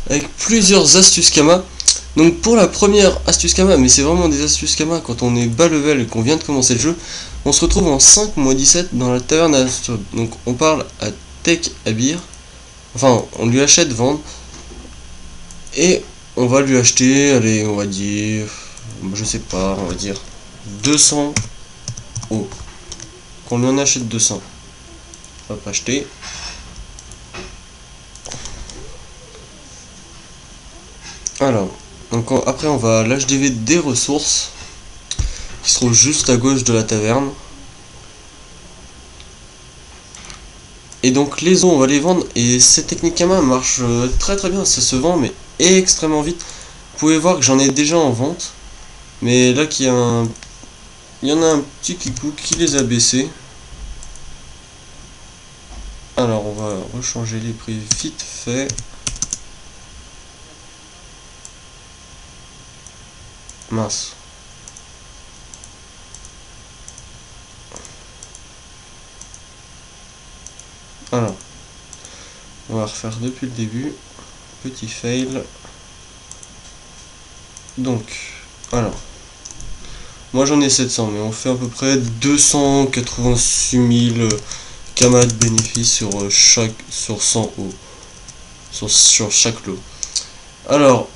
avec plusieurs astuces Kama. Donc pour la première astuce Kama, mais c'est vraiment des astuces Kama quand on est bas level et qu'on vient de commencer le jeu, on se retrouve en 5-17 dans la taverne à Astrid. Donc on parle à Tech Abir, enfin on lui achète vendre, et on va lui acheter, allez on va dire, je sais pas, on va dire 200 O. Qu'on lui en achète 200. Hop, acheter. Alors, donc après on va à l'HDV des ressources, qui se trouve juste à gauche de la taverne. Et donc les os on va les vendre, et cette technique Kama marche très très bien, ça se vend mais extrêmement vite. Vous pouvez voir que j'en ai déjà en vente, mais là qu'il y a un... il y en a un petit kikou qui les a baissés. Alors on va rechanger les prix vite fait. Mince. Alors, on va refaire depuis le début. Petit fail. Donc, alors, moi j'en ai 700, mais on fait à peu près 286 000 Kama de bénéfices sur 100 O, sur chaque lot. Alors,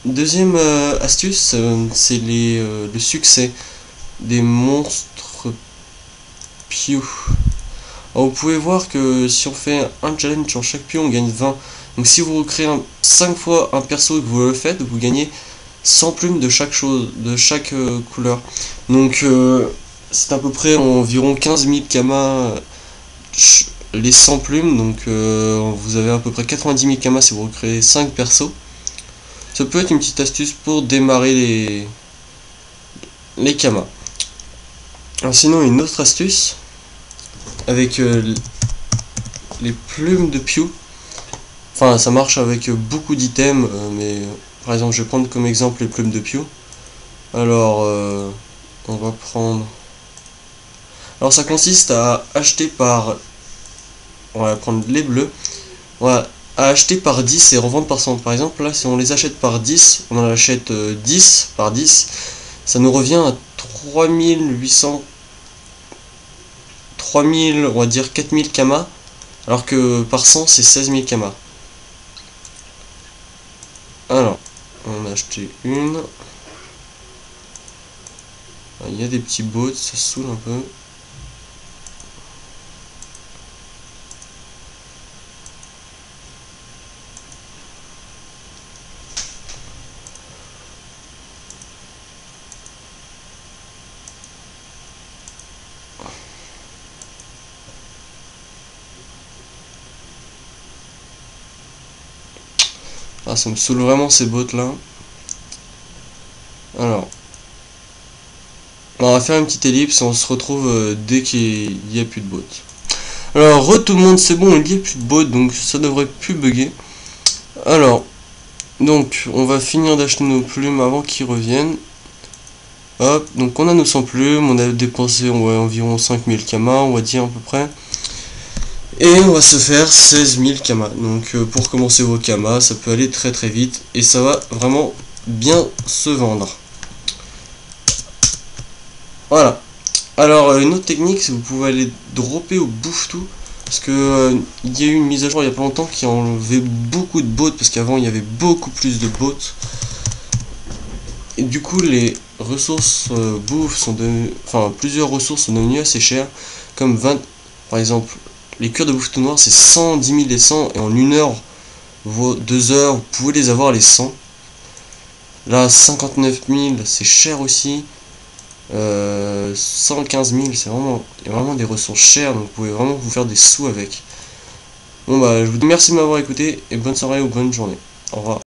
deuxième astuce, c'est le succès des monstres Pew. Alors, vous pouvez voir que si on fait un challenge sur chaque Pew, on gagne 20. Donc si vous recréez 5 fois un perso et que vous le faites, vous gagnez 100 plumes de chaque chose, de chaque couleur. Donc c'est à peu près environ 15 000 Kama les 100 plumes. Donc vous avez à peu près 90 000 Kama si vous recréez 5 persos. Ça peut être une petite astuce pour démarrer les Kama. Alors sinon une autre astuce avec les plumes de Pew. Enfin ça marche avec beaucoup d'items, mais par exemple je vais prendre comme exemple les plumes de Pew. Alors on va prendre... Alors ça consiste à acheter par... On va prendre les bleus. On va acheter par 10 et revendre par 100. Par exemple là si on les achète par 10, on en achète 10 par 10, ça nous revient à 3800... 3000, on va dire 4000 Kama, alors que par 100 c'est 16 000 Kama. Alors, on a acheté une. Il y a des petits bots, ça saoule un peu. Ah, ça me saoule vraiment ces bots là. Alors, on va faire une petite ellipse et on se retrouve dès qu'il n'y a plus de bots. Alors, tout le monde, c'est bon, il n'y a plus de bots, donc ça devrait plus bugger. Alors, donc, on va finir d'acheter nos plumes avant qu'ils reviennent. Hop, donc on a nos 100 plumes, on a dépensé environ 5000 Kama, on va dire à peu près. Et on va se faire 16 000 Kama. Donc pour commencer vos Kama, ça peut aller très très vite et ça va vraiment bien se vendre. Voilà. Alors une autre technique, c'est que vous pouvez aller dropper au bouffe-tout. Parce que il y a eu une mise à jour il y a pas longtemps qui a enlevé beaucoup de bots. Parce qu'avant il y avait beaucoup plus de bots. Et du coup les ressources bouffe sont devenues... Enfin plusieurs ressources sont devenues assez chères. Comme 20... Par exemple... Les cures de bouffe tout noir c'est 110 000 les 100 et en 1 heure, vos 2 heures, vous pouvez les avoir les 100. Là 59 000 c'est cher aussi. 115 000 c'est vraiment, il y a vraiment des ressources chères, donc vous pouvez vraiment vous faire des sous avec. Bon bah je vous remercie de m'avoir écouté et bonne soirée ou bonne journée. Au revoir.